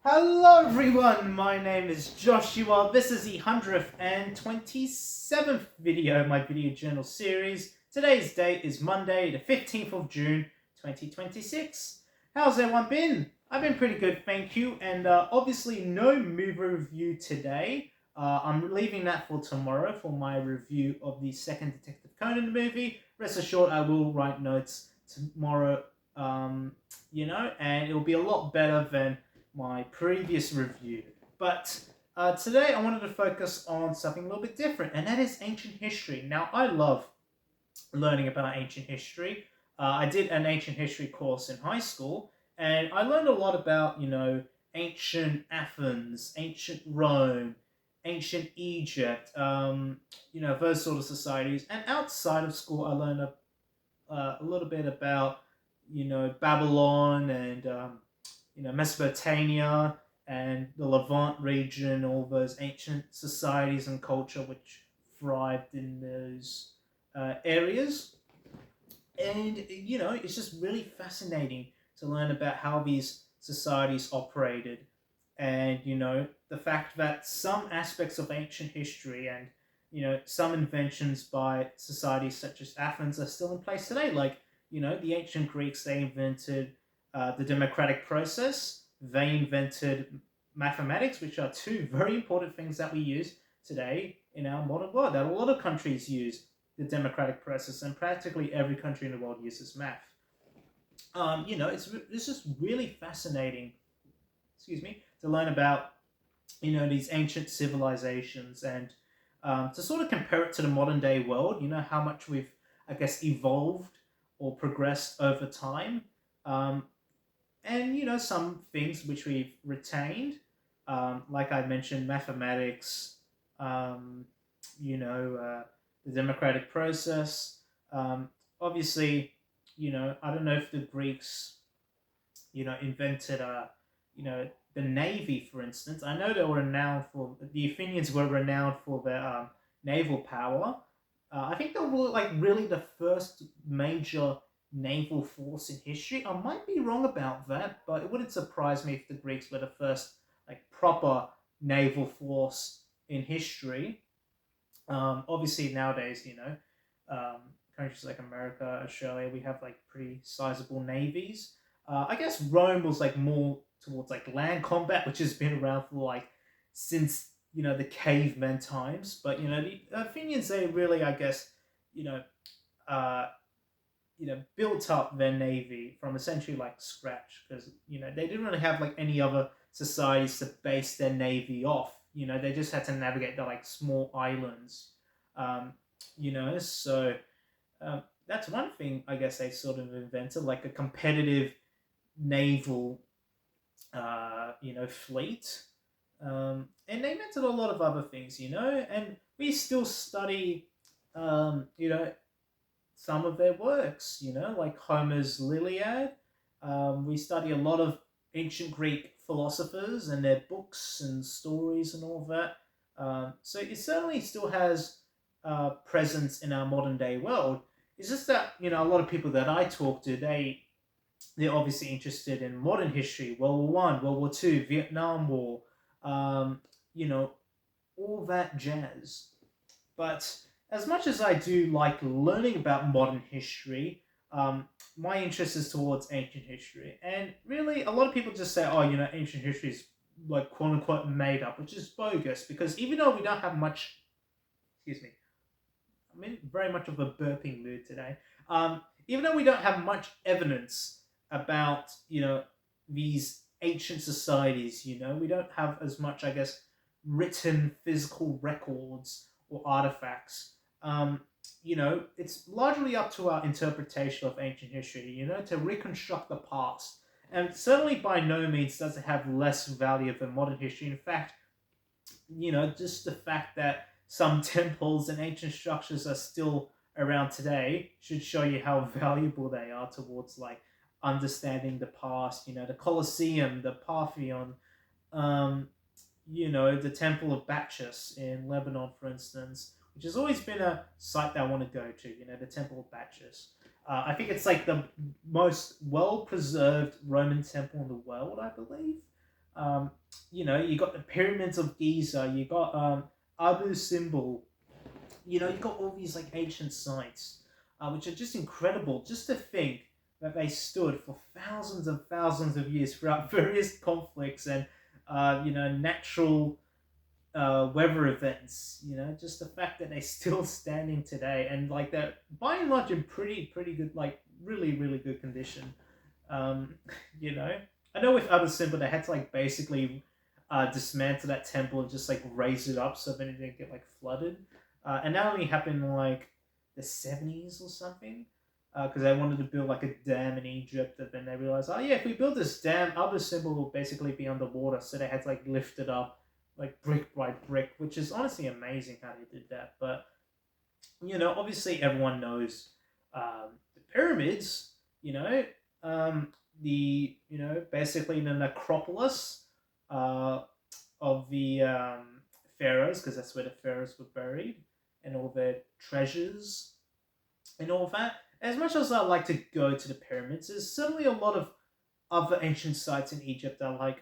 Hello everyone, my name is Joshua. This is the 127th video of my video journal series. Today's date is Monday, the 15th of June, 2026. How's everyone been? I've been pretty good, thank you. And obviously no movie review today. I'm leaving that for tomorrow for my review of the second Detective Conan movie. Rest assured, I will write notes tomorrow, and it'll be a lot better than my previous review. But today I wanted to focus on something a little bit different, and that is ancient history. Now, I love learning about ancient history. I did an ancient history course in high school, and I learned a lot about, ancient Athens, ancient Rome, ancient Egypt, those sort of societies. And outside of school, I learned a little bit about, Babylon and Mesopotamia and the Levant region, all those ancient societies and culture which thrived in those areas. And, it's just really fascinating to learn about how these societies operated. And, the fact that some aspects of ancient history and, some inventions by societies such as Athens are still in place today. Like, the ancient Greeks, they invented the democratic process. They invented mathematics, which are two very important things that we use today in our modern world. That a lot of countries use the democratic process, and practically every country in the world uses math. It's just really fascinating. Excuse me, to learn about these ancient civilizations and to sort of compare it to the modern day world. How much we've, I guess, evolved or progressed over time. And some things which we've retained, like I mentioned, mathematics, the democratic process. Obviously, I don't know if the Greeks, invented the navy, for instance. I know they were renowned for the Athenians were renowned for their naval power. I think they were like really the first major naval force in history. I might be wrong about that, but it wouldn't surprise me if the Greeks were the first like proper naval force in history. Obviously nowadays, countries like America, Australia, we have like pretty sizable navies. I guess Rome was like more towards like land combat, which has been around for like since the caveman times. But the Athenians, they really, I guess, you know, uh, built up their navy from essentially like scratch, because they didn't really have like any other societies to base their navy off. They just had to navigate the like small islands. Um, so that's one thing I guess they sort of invented, like a competitive naval, fleet. And they invented a lot of other things, and we still study, some of their works, like Homer's Iliad. We study a lot of ancient Greek philosophers and their books and stories and all that. So it certainly still has presence in our modern day world. It's just that a lot of people that I talk to, they're obviously interested in modern history, World War One, World War Two, Vietnam War, um, you know, all that jazz. But as much as I do like learning about modern history, my interest is towards ancient history. And really, a lot of people just say, oh, ancient history is like quote unquote made up, which is bogus, because even though we don't have much, excuse me, I'm in very much of a burping mood today. Even though we don't have much evidence about, these ancient societies, we don't have as much, I guess, written physical records or artifacts. It's largely up to our interpretation of ancient history, to reconstruct the past. And certainly by no means does it have less value than modern history. In fact, just the fact that some temples and ancient structures are still around today should show you how valuable they are towards like understanding the past. The Colosseum, the Parthenon, um, the Temple of Bacchus in Lebanon, for instance, which has always been a site that I want to go to. The Temple of Bacchus. I think it's like the most well preserved Roman temple in the world, I believe. Um, you got the pyramids of Giza, you got Abu Simbel, you got all these like ancient sites, which are just incredible. Just to think that they stood for thousands and thousands of years throughout various conflicts and natural weather events. Just the fact that they're still standing today and like they're by and large in pretty good, like really good condition. Um, you know, I know with other Simba they had to like basically dismantle that temple and just like raise it up so that it didn't get like flooded. And that only happened in like the 70s or something. Because they wanted to build like a dam in Egypt, and then they realized, oh yeah, if we build this dam, other Simba will basically be underwater. So they had to like lift it up like brick by brick, which is honestly amazing how they did that. But obviously everyone knows the pyramids. You know, basically the necropolis uh, of the pharaohs, because that's where the pharaohs were buried, and all their treasures and all that. As much as I like to go to the pyramids, there's certainly a lot of other ancient sites in Egypt that are like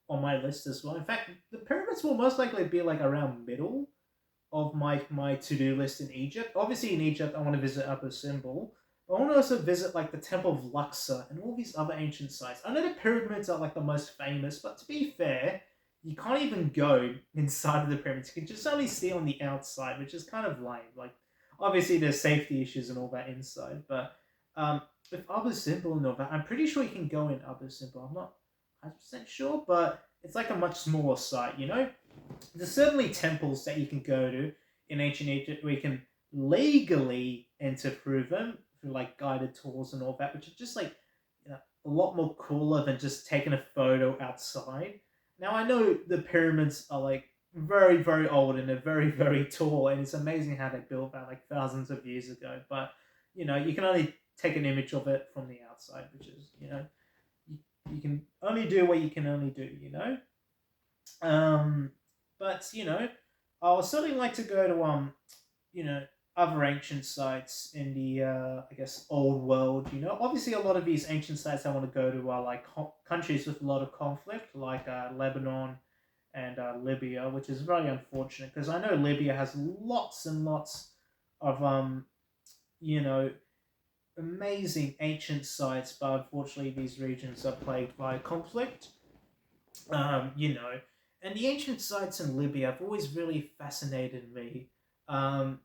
on my list as well. In fact, the pyramids will most likely be like around middle of my to do list in Egypt. Obviously, in Egypt, I want to visit Upper Simbel. I want to also visit like the Temple of Luxor and all these other ancient sites. I know the pyramids are like the most famous, but to be fair, you can't even go inside of the pyramids. You can just only see on the outside, which is kind of lame. Like, obviously, there's safety issues and all that inside, but with Abu Simbel and all that, I'm pretty sure you can go in Abu Simbel. I'm not 100% sure, but it's like a much smaller site. There's certainly temples that you can go to in ancient Egypt where you can legally enter through them through like guided tours and all that, which is just like a lot more cooler than just taking a photo outside. Now I know the pyramids are like very old and they're very tall, and it's amazing how they built that like thousands of years ago. But you can only take an image of it from the outside, which is you can only do what you can only do. Um, but I would certainly like to go to you know, other ancient sites in the I guess old world. Obviously a lot of these ancient sites I want to go to are like countries with a lot of conflict, like Lebanon and Libya, which is very unfortunate because I know Libya has lots and lots of you know amazing ancient sites, but unfortunately these regions are plagued by conflict. um, you know, and the ancient sites in Libya have always really fascinated me. Um,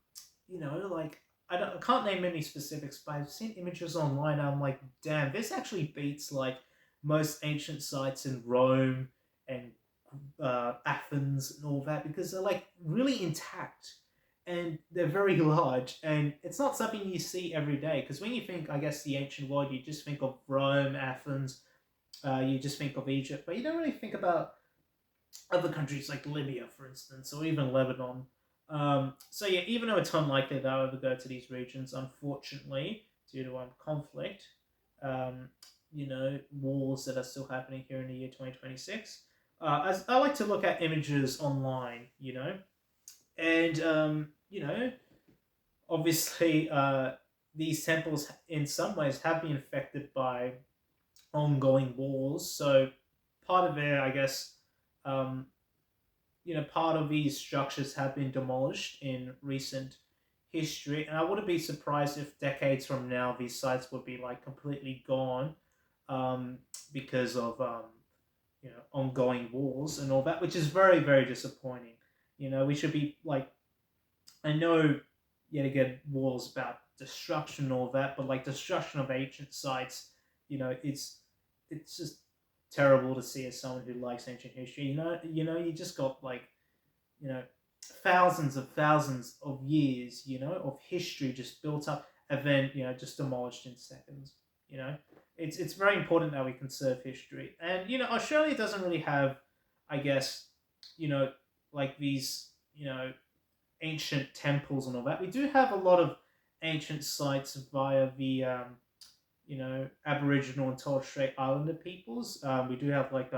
like I can't name any specifics, but I've seen images online. And I'm like, damn, this actually beats like most ancient sites in Rome and Athens and all that because they're like really intact and they're very large and it's not something you see every day because when you think I guess the ancient world you just think of Rome, Athens, you just think of Egypt, but you don't really think about other countries like Libya, for instance, or even Lebanon. So yeah, even though it's unlikely that I'll ever go to these regions, unfortunately, due to conflict, um, wars that are still happening here in the year 2026. As I like to look at images online, and obviously, these temples in some ways have been affected by ongoing wars. So part of it, I guess, um, part of these structures have been demolished in recent history, and I wouldn't be surprised if decades from now these sites would be like completely gone um, because of ongoing wars and all that, which is very disappointing. We should be like I know yet again wars about destruction and all that, but like destruction of ancient sites, it's just terrible to see as someone who likes ancient history. You just got like you know thousands of years, of history just built up and then just demolished in seconds. It's very important that we conserve history, and Australia doesn't really have, I guess, you know, like these ancient temples and all that. We do have a lot of ancient sites via the Aboriginal and Torres Strait Islander peoples. We do have like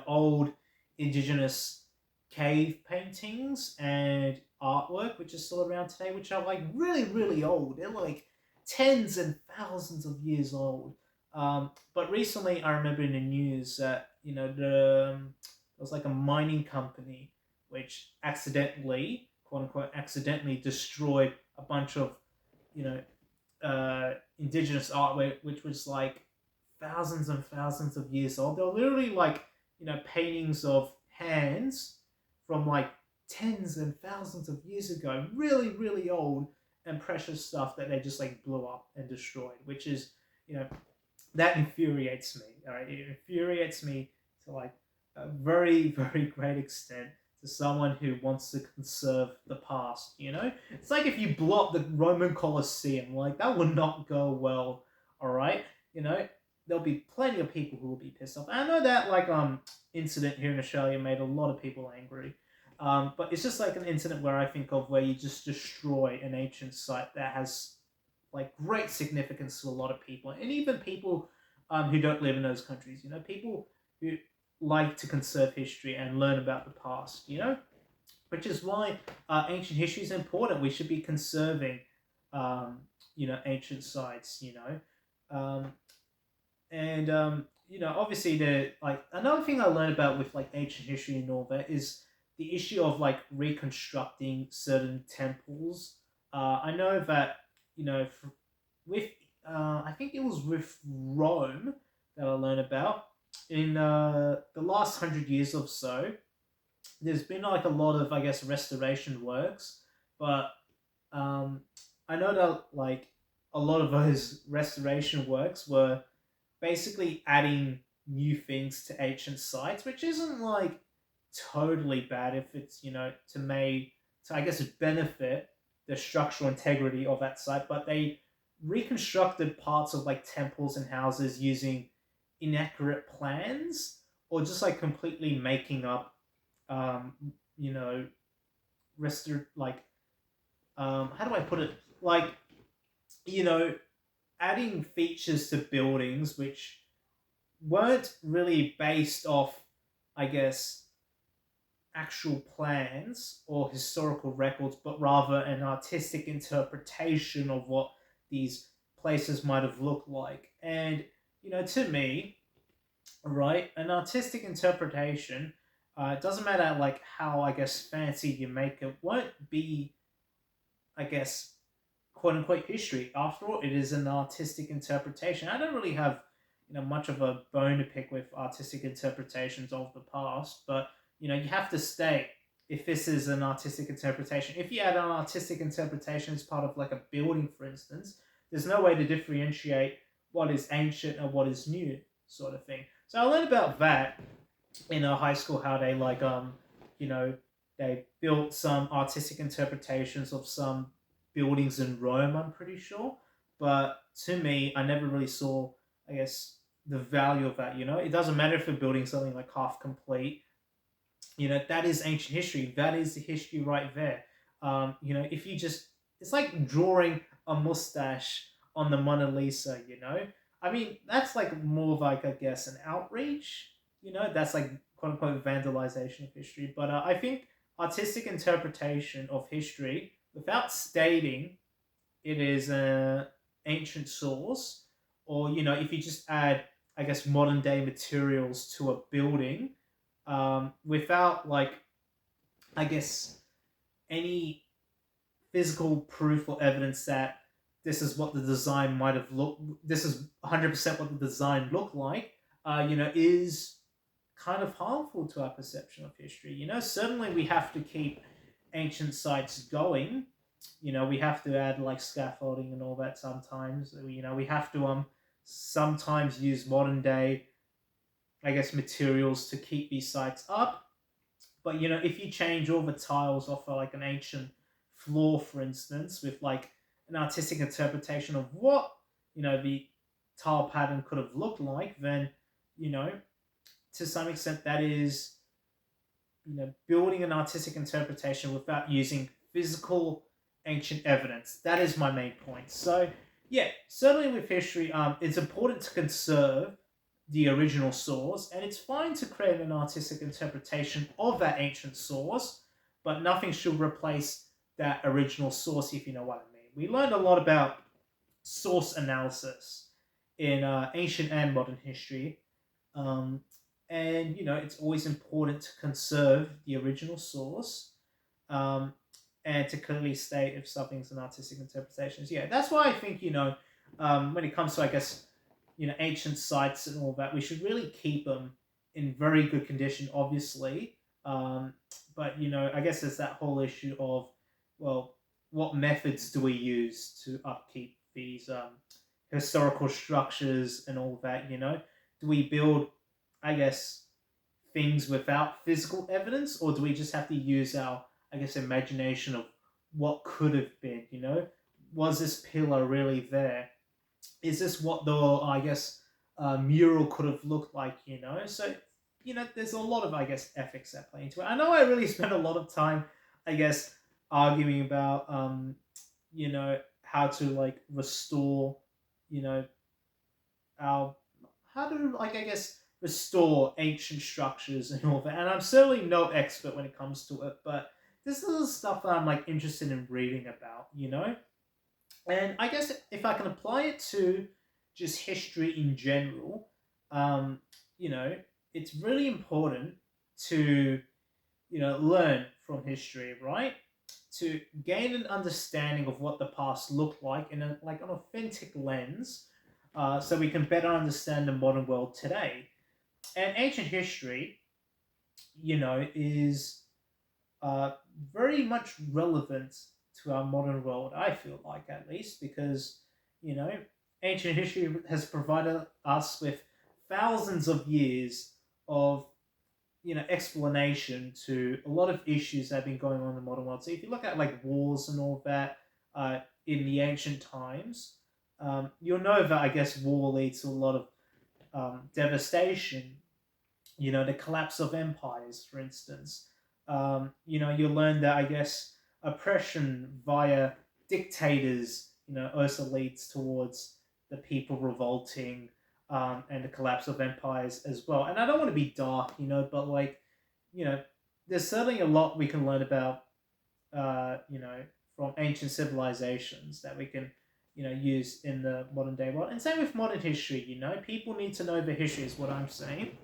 old indigenous cave paintings and artwork which is still around today, which are like really old. They're like tens and thousands of years old. But recently, I remember in the news that there was like a mining company which accidentally, quote unquote, accidentally destroyed a bunch of you know indigenous artwork, which was like thousands and thousands of years old. They're literally like paintings of hands from like tens and thousands of years ago, really really old and precious stuff that they just like blew up and destroyed, which is you know that infuriates me. All right, it infuriates me to like a very very great extent to someone who wants to conserve the past. It's like if you blew up the Roman Colosseum, like that would not go well. All right, you know, there'll be plenty of people who will be pissed off. I know that like incident here in Australia made a lot of people angry. But it's just like an incident where I think of where you just destroy an ancient site that has like great significance to a lot of people, and even people who don't live in those countries. People who like to conserve history and learn about the past. Which is why ancient history is important. We should be conserving, ancient sites. Um, and obviously the like another thing I learned about with like ancient history and all that is the issue of like reconstructing certain temples. I know that with I think it was with Rome that I learned about in the last 100 years or so. There's been like a lot of, I guess, restoration works, but um, I know that like a lot of those restoration works were basically adding new things to ancient sites, which isn't like totally bad if it's to I guess benefit the structural integrity of that site. But they reconstructed parts of like temples and houses using inaccurate plans or just like completely making up um, you know like how do I put it, like you know adding features to buildings which weren't really based off, I guess, actual plans or historical records, but rather an artistic interpretation of what these places might have looked like. And, to me, right, an artistic interpretation, it doesn't matter like how, I guess, fancy you make it, won't be, I guess, quote unquote history. After all, it is an artistic interpretation. I don't really have much of a bone to pick with artistic interpretations of the past, but you have to state if this is an artistic interpretation. If you add an artistic interpretation as part of like a building, for instance, there's no way to differentiate what is ancient and what is new, sort of thing. So I learned about that in high school, how they like you know they built some artistic interpretations of some buildings in Rome, I'm pretty sure. But to me, I never really saw, I guess, the value of that. It doesn't matter if you're building something like half complete. That is ancient history. That is the history right there. If you just, it's like drawing a mustache on the Mona Lisa. I mean, that's like more of like, I guess, an outreach. That's like quote unquote vandalization of history. But I think artistic interpretation of history without stating it is an ancient source, or if you just add, I guess, modern day materials to a building, without like, I guess, any physical proof or evidence that this is what the design might have looked. This is 100% what the design looked like. Is kind of harmful to our perception of history. Certainly we have to keep ancient sites going. We have to add like scaffolding and all that sometimes. We have to sometimes use modern day, I guess, materials to keep these sites up. But if you change all the tiles off of like an ancient floor, for instance, with like an artistic interpretation of what the tile pattern could have looked like, then you know to some extent that is building an artistic interpretation without using physical ancient evidence. That is my main point. So yeah, certainly with history, it's important to conserve the original source, and it's fine to create an artistic interpretation of that ancient source, but nothing should replace that original source, if you know what I mean. We learned a lot about source analysis in ancient and modern history. Um, and it's always important to conserve the original source, um, and to clearly state if something's an artistic interpretation. So, yeah, that's why I think when it comes to, I guess, ancient sites and all that, we should really keep them in very good condition, obviously. Um, but I guess there's that whole issue of, well, what methods do we use to upkeep these historical structures and all that? Do we build, I guess, things without physical evidence, or do we just have to use our, I guess, imagination of what could have been? Was this pillar really there? Is this what the, I guess, mural could have looked like? So there's a lot of, I guess, ethics that play into it. I know I really spent a lot of time, I guess, arguing about how to like restore you know our how to, like, I guess, restore ancient structures and all that. And I'm certainly no expert when it comes to it, but this is the stuff that I'm like interested in reading about. And I guess if I can apply it to just history in general, um, you know, it's really important to learn from history, right? To gain an understanding of what the past looked like in an authentic lens, so we can better understand the modern world today. And ancient history, is uh, very much relevant to our modern world. I feel like, at least, because you know ancient history has provided us with thousands of years of explanation to a lot of issues that have been going on in the modern world. So if you look at like wars and all that in the ancient times, you'll know that, I guess, war leads to a lot of devastation. The collapse of empires, for instance. You learn that, I guess, oppression via dictators, also leads towards the people revolting, and the collapse of empires as well. And I don't want to be dark, but like, you know, there's certainly a lot we can learn about, from ancient civilizations that we can, use in the modern day world. And same with modern history. People need to know the history, is what I'm saying,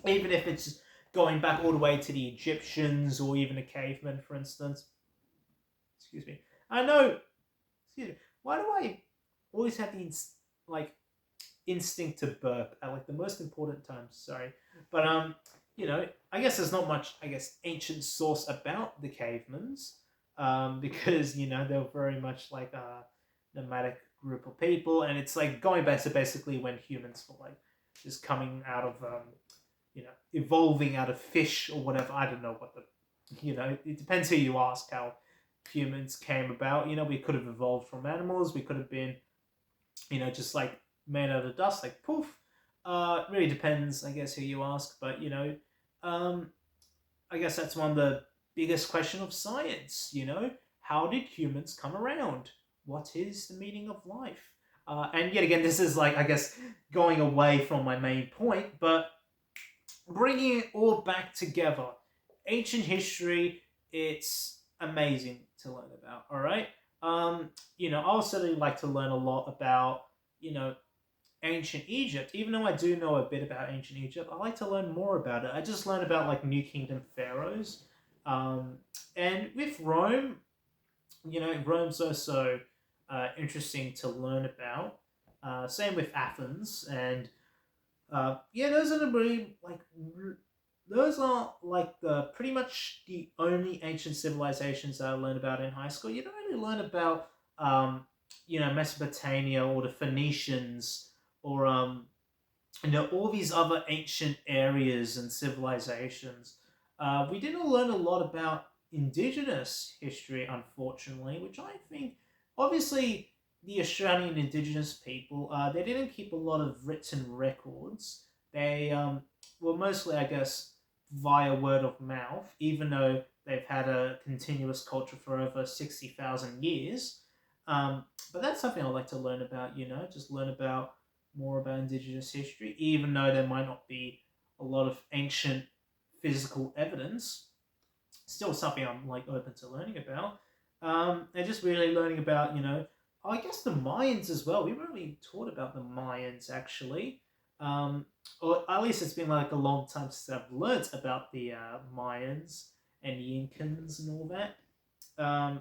even if it's going back all the way to the Egyptians or even the cavemen, for instance. Excuse me. I know. Excuse me. Why do I always have the like instinct to burp at like the most important times? Sorry, but I guess there's not much, I guess, ancient source about the cavemans, because they're very much like a nomadic group of people, and it's like going back to basically when humans were like just coming out of evolving out of fish or whatever. I don't know what the, it depends who you ask how humans came about. We could have evolved from animals. We could have been, just like made out of dust, like poof. Really depends, I guess, who you ask. But um, I guess that's one of the biggest question of science. How did humans come around? What is the meaning of life? And yet again, this is like, I guess, going away from my main point, but bringing it all back together. Ancient history, it's amazing to learn about. All right. I also like to learn a lot about, you know, ancient Egypt. Even though I do know a bit about ancient Egypt, I like to learn more about it. I just learned about like New Kingdom pharaohs, um, and with Rome, Rome's also interesting to learn about. Same with Athens, and yeah, those are like the pretty much the only ancient civilizations that I learned about in high school. You don't really learn about Mesopotamia or the Phoenicians or all these other ancient areas and civilizations. We didn't learn a lot about indigenous history, unfortunately, which I think, obviously, the Australian indigenous people, they didn't keep a lot of written records. They were mostly, I guess, via word of mouth, even though they've had a continuous culture for over 60,000 years. But that's something I'd like to learn about, just learn about more about indigenous history, even though there might not be a lot of ancient physical evidence. Still something I'm like open to learning about. And just really learning about, I guess the Mayans as well. We haven't really taught about the Mayans actually. Um, or at least it's been like a long time since I've learnt about the Mayans and the Incans and all that.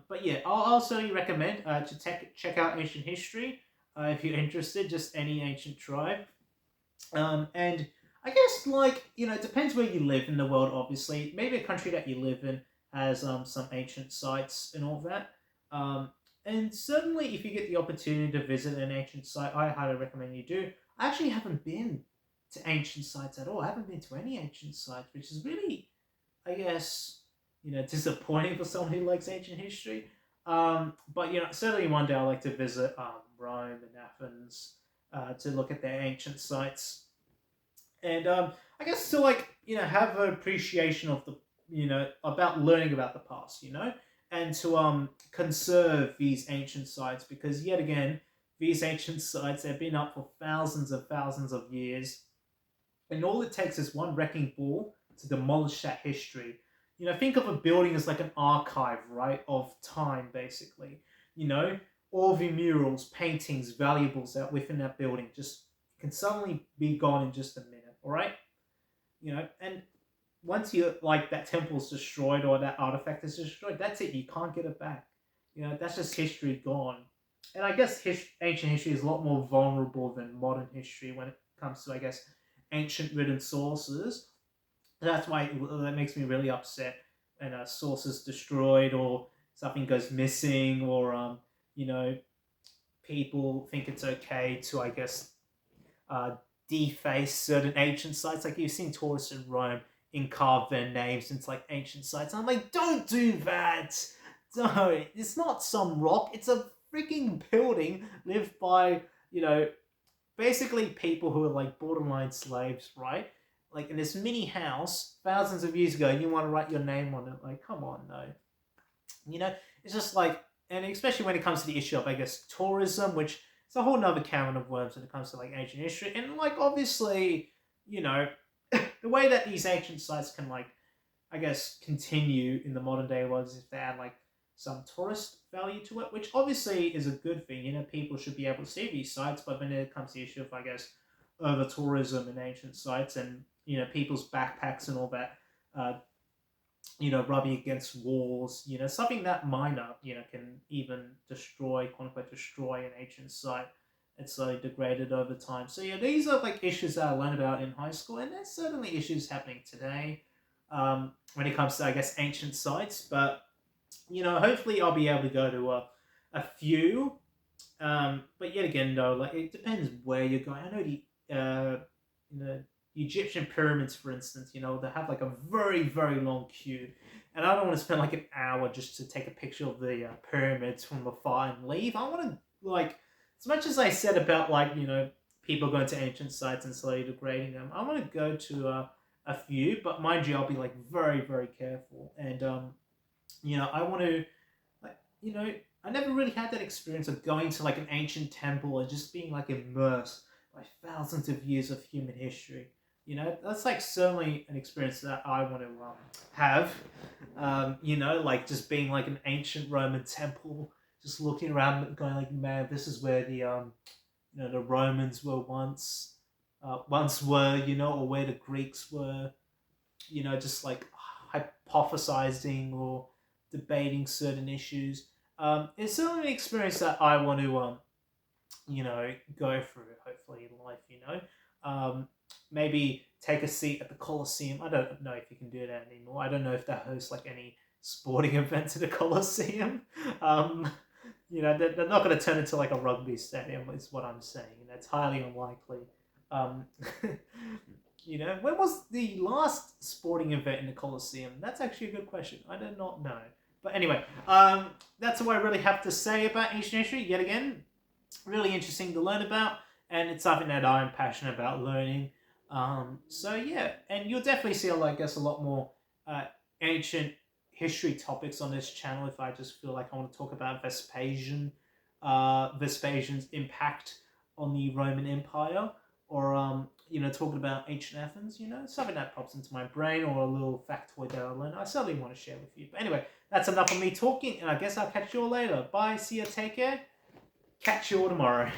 But yeah, I'll certainly recommend to check out ancient history if you're interested, just any ancient tribe. And I guess, like, it depends where you live in the world, obviously. Maybe a country that you live in has some ancient sites and all that. Um, and certainly, if you get the opportunity to visit an ancient site, I highly recommend you do. I actually haven't been to ancient sites at all. I haven't been to any ancient sites, which is really, I guess, disappointing for someone who likes ancient history. But certainly one day I'd like to visit Rome and Athens to look at their ancient sites, and I guess to, like, have an appreciation of the about learning about the past, and to conserve these ancient sites, because yet again these ancient sites have been up for thousands and thousands of years, and all it takes is one wrecking ball to demolish that history. Think of a building as like an archive, right, of time, basically. You know, all the murals, paintings, valuables out within that building just can suddenly be gone in just a minute, all right? And once you like that temple's destroyed or that artifact is destroyed, that's it. You can't get it back. That's just history gone. And I guess ancient history is a lot more vulnerable than modern history when it comes to, I guess, ancient written sources. That's why that makes me really upset when a source is destroyed or something goes missing, or you know people think it's okay to, I guess, uh, deface certain ancient sites. Like, you've seen tourists in Rome encarve their names into like ancient sites. I'm like, don't do that. Don't. It's not some rock. It's a freaking building lived by basically people who are like borderline slaves, right? Like, in this mini house thousands of years ago, and you want to write your name on it. Like, come on, no. You know, it's just like, and especially when it comes to the issue of, I guess, tourism, which is a whole nother can of worms when it comes to like ancient history. And like, obviously, you know, the way that these ancient sites can, like, I guess, continue in the modern day was if they had like some tourist value to it, which obviously is a good thing. People should be able to see these sites, but when it comes to the issue of, I guess, over tourism in ancient sites, and people's backpacks and all that, uh, rubbing against walls, something that minor, can even destroy, quote unquote, destroy an ancient site. It's slowly degraded over time. So yeah, these are like issues that I learned about in high school, and there's certainly issues happening today when it comes to, I guess, ancient sites. But hopefully I'll be able to go to a few. But yet again, though, like, it depends where you're going. I know the Egyptian pyramids, for instance, they have like a very, very long queue. And I don't want to spend like an hour just to take a picture of the pyramids from afar and leave. I want to, like, as much as I said about, like, people going to ancient sites and slowly degrading them, I want to go to a few, but mind you, I'll be like very, very careful. And, I want to, like, I never really had that experience of going to like an ancient temple and just being like immersed by thousands of years of human history. That's like certainly an experience that I want to have. Like just being like an ancient Roman temple, just looking around, going like, man, this is where the Romans were once were, or where the Greeks were, just like hypothesizing or debating certain issues. It's certainly an experience that I want to go through, hopefully, in life. Maybe take a seat at the Colosseum. I don't know if you can do that anymore. I don't know if they host like any sporting events at the Colosseum. They're not going to turn into like a rugby stadium, is what I'm saying. That's highly unlikely. Um, when was the last sporting event in the Colosseum? That's actually a good question. I do not know. But anyway, that's all I really have to say about ancient history. Yet again, really interesting to learn about, and it's something that I'm passionate about learning. So yeah, and you'll definitely see, I guess, a lot more uh, ancient history topics on this channel if I just feel like I want to talk about Vespasian's impact on the Roman Empire, or talking about ancient Athens. Something that pops into my brain, or a little factoid that I learned. I certainly want to share with you. But anyway, that's enough of me talking, and I guess I'll catch you all later. Bye. See ya. Take care. Catch you all tomorrow.